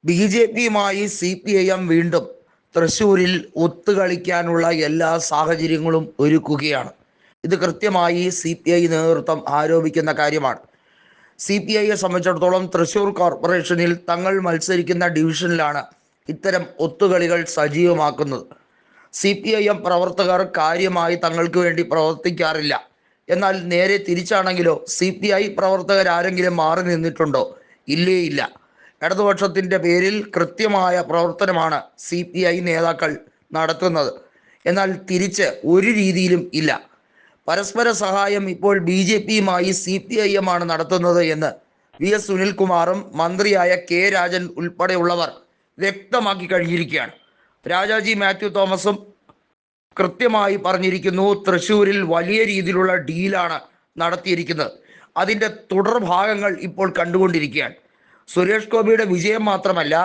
B J പിയുമായി CPIM വീണ്ടും തൃശ്ശൂരിൽ ഒത്തുകളിക്കാനുള്ള എല്ലാ സാഹചര്യങ്ങളും ഒരുക്കുകയാണ്. ഇത് കൃത്യമായി CPI നേതൃത്വം ആരോപിക്കുന്ന കാര്യമാണ്. CPIയെ സംബന്ധിച്ചിടത്തോളം തൃശ്ശൂർ കോർപ്പറേഷനിൽ തങ്ങൾ മത്സരിക്കുന്ന ഡിവിഷനിലാണ് ഇത്തരം ഒത്തുകളികൾ സജീവമാക്കുന്നത്. CPIM പ്രവർത്തകർ കാര്യമായി തങ്ങൾക്ക് വേണ്ടി പ്രവർത്തിക്കാറില്ല. എന്നാൽ നേരെ തിരിച്ചാണെങ്കിലോ, CPI പ്രവർത്തകരാരെങ്കിലും മാറി നിന്നിട്ടുണ്ടോ? ഇല്ലേ ഇല്ല. ഇടതുപക്ഷത്തിൻ്റെ പേരിൽ കൃത്യമായ പ്രവർത്തനമാണ് CPI നേതാക്കൾ നടത്തുന്നത്. എന്നാൽ തിരിച്ച് ഒരു രീതിയിലും ഇല്ല. പരസ്പര സഹായം ഇപ്പോൾ BJPയുമായി CPIM ആണ് നടത്തുന്നത് എന്ന് VS സുനിൽകുമാറും മന്ത്രിയായ K രാജൻ ഉൾപ്പെടെയുള്ളവർ വ്യക്തമാക്കി കഴിഞ്ഞിരിക്കുകയാണ്. രാജാജി മാത്യു തോമസും കൃത്യമായി പറഞ്ഞിരിക്കുന്നു, തൃശ്ശൂരിൽ വലിയ രീതിയിലുള്ള ഡീലാണ് നടത്തിയിരിക്കുന്നത്. അതിൻ്റെ തുടർഭാഗങ്ങൾ ഇപ്പോൾ കണ്ടുകൊണ്ടിരിക്കുകയാണ്. സുരേഷ് ഗോപിയുടെ വിജയം മാത്രമല്ല,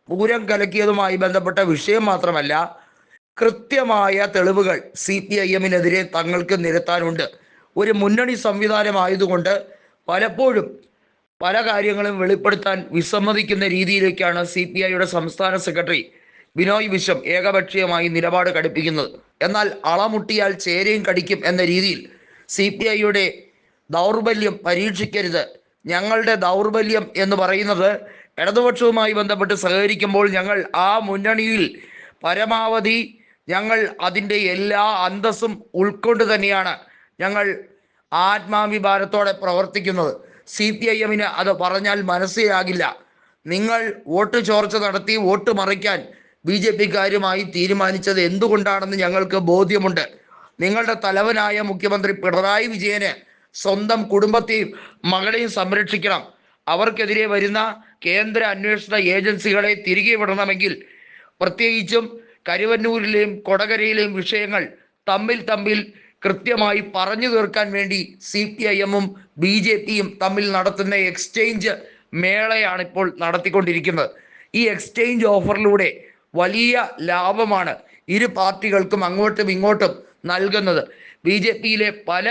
പൂരം കലക്കിയതുമായി ബന്ധപ്പെട്ട വിഷയം മാത്രമല്ല, കൃത്യമായ തെളിവുകൾ CPIMനെതിരെ തങ്ങൾക്ക് നിരത്താനുണ്ട്. ഒരു മുന്നണി സംവിധാനമായതുകൊണ്ട് പലപ്പോഴും പല കാര്യങ്ങളും വെളിപ്പെടുത്താൻ വിസമ്മതിക്കുന്ന രീതിയിലേക്കാണ് CPIയുടെ സംസ്ഥാന സെക്രട്ടറി ബിനോയ് വിശ്വം ഏകപക്ഷീയമായി നിലപാട് കടുപ്പിക്കുന്നത്. എന്നാൽ അളമുട്ടിയാൽ ചേരയും കടിക്കും എന്ന രീതിയിൽ CPIയുടെ ദൗർബല്യം പരീക്ഷിക്കരുത്. ഞങ്ങളുടെ ദൗർബല്യം എന്ന് പറയുന്നത് ഇടതുപക്ഷവുമായി ബന്ധപ്പെട്ട് സഹകരിക്കുമ്പോൾ ഞങ്ങൾ ആ മുന്നണിയിൽ പരമാവധി ഞങ്ങൾ അതിൻ്റെ എല്ലാ അന്തസ്സും ഉൾക്കൊണ്ട് തന്നെയാണ് ഞങ്ങൾ ആത്മാഭിമാനത്തോടെ പ്രവർത്തിക്കുന്നത്. CPIMന് അത് പറഞ്ഞാൽ മനസ്സിലാകില്ല. നിങ്ങൾ വോട്ട് ചോർച്ച നടത്തി വോട്ട് മറിക്കാൻ BJPക്കാരുമായി തീരുമാനിച്ചത് എന്തുകൊണ്ടാണെന്ന് ഞങ്ങൾക്ക് ബോധ്യമുണ്ട്. നിങ്ങളുടെ തലവനായ മുഖ്യമന്ത്രി പിണറായി വിജയന് സ്വന്തം കുടുംബത്തെയും മകളെയും സംരക്ഷിക്കണം. അവർക്കെതിരെ വരുന്ന കേന്ദ്ര അന്വേഷണ ഏജൻസികളെ തിരികെ വിടണമെങ്കിൽ പ്രത്യേകിച്ചും കരുവന്നൂരിലെയും കൊടകരയിലെയും വിഷയങ്ങൾ തമ്മിൽ കൃത്യമായി പറഞ്ഞു തീർക്കാൻ വേണ്ടി CPIMും BJPയും തമ്മിൽ നടത്തുന്ന എക്സ്ചേഞ്ച് മേളയാണ് ഇപ്പോൾ നടത്തിക്കൊണ്ടിരിക്കുന്നത്. ഈ എക്സ്ചേഞ്ച് ഓഫറിലൂടെ വലിയ ലാഭമാണ് ഇരു പാർട്ടികൾക്കും അങ്ങോട്ടും ഇങ്ങോട്ടും നൽകുന്നത്. BJPയിലെ പല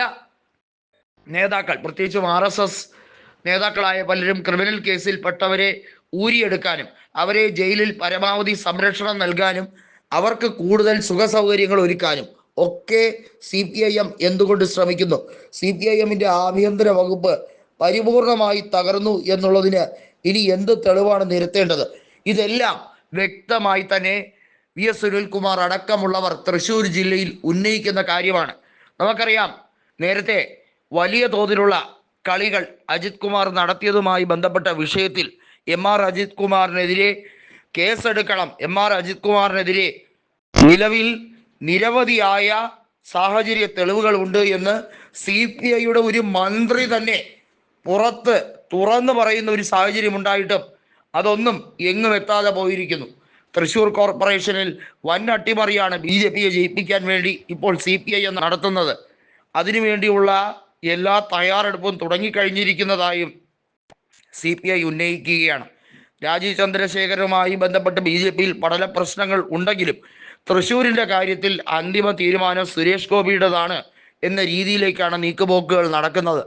നേതാക്കൾ, പ്രത്യേകിച്ചും RSS നേതാക്കളായ പലരും ക്രിമിനൽ കേസിൽ പെട്ടവരെ ഊരിയെടുക്കാനും അവരെ ജയിലിൽ പരമാവധി സംരക്ഷണം നൽകാനും അവർക്ക് കൂടുതൽ സുഖസൗകര്യങ്ങൾ ഒരുക്കാനും ഒക്കെ CPIM എന്തുകൊണ്ട് ശ്രമിക്കുന്നു? CPIMൻ്റെ ആഭ്യന്തര വകുപ്പ് പരിപൂർണമായി തകർന്നു എന്നുള്ളതിന് ഇനി എന്ത് തെളിവാണ് നിരത്തേണ്ടത്? ഇതെല്ലാം വ്യക്തമായി തന്നെ VS സുനിൽകുമാർ അടക്കമുള്ളവർ തൃശ്ശൂർ ജില്ലയിൽ ഉന്നയിക്കുന്ന കാര്യമാണ്. നമുക്കറിയാം, നേരത്തെ വലിയ തോതിലുള്ള കളികൾ അജിത് കുമാർ നടത്തിയതുമായി ബന്ധപ്പെട്ട വിഷയത്തിൽ MR അജിത് കുമാറിനെതിരെ കേസെടുക്കണം. MR അജിത് കുമാറിനെതിരെ നിലവിൽ നിരവധിയായ സാഹചര്യ തെളിവുകൾ ഉണ്ട് എന്ന് CPIയുടെ ഒരു മന്ത്രി തന്നെ പുറത്ത് തുറന്നു പറയുന്ന ഒരു സാഹചര്യം ഉണ്ടായിട്ടും അതൊന്നും എങ്ങും എത്താതെ പോയിരിക്കുന്നു. തൃശ്ശൂർ കോർപ്പറേഷനിൽ വൻ അട്ടിമറിയാണ് BJPയെ ജയിപ്പിക്കാൻ വേണ്ടി ഇപ്പോൾ CPIM നടത്തുന്നത്. അതിനുവേണ്ടിയുള്ള എല്ലാ തയ്യാറെടുപ്പും തുടങ്ങിക്കഴിഞ്ഞിരിക്കുന്നതായും CPI ഉന്നയിക്കുകയാണ്. രാജീവ് ചന്ദ്രശേഖരുമായി ബന്ധപ്പെട്ട് BJPയിൽ പല പ്രശ്നങ്ങൾ ഉണ്ടെങ്കിലും തൃശ്ശൂരിൻ്റെ കാര്യത്തിൽ അന്തിമ തീരുമാനം സുരേഷ് ഗോപിയുടേതാണ് എന്ന രീതിയിലേക്കാണ് നീക്കുപോക്കുകൾ നടക്കുന്നത്.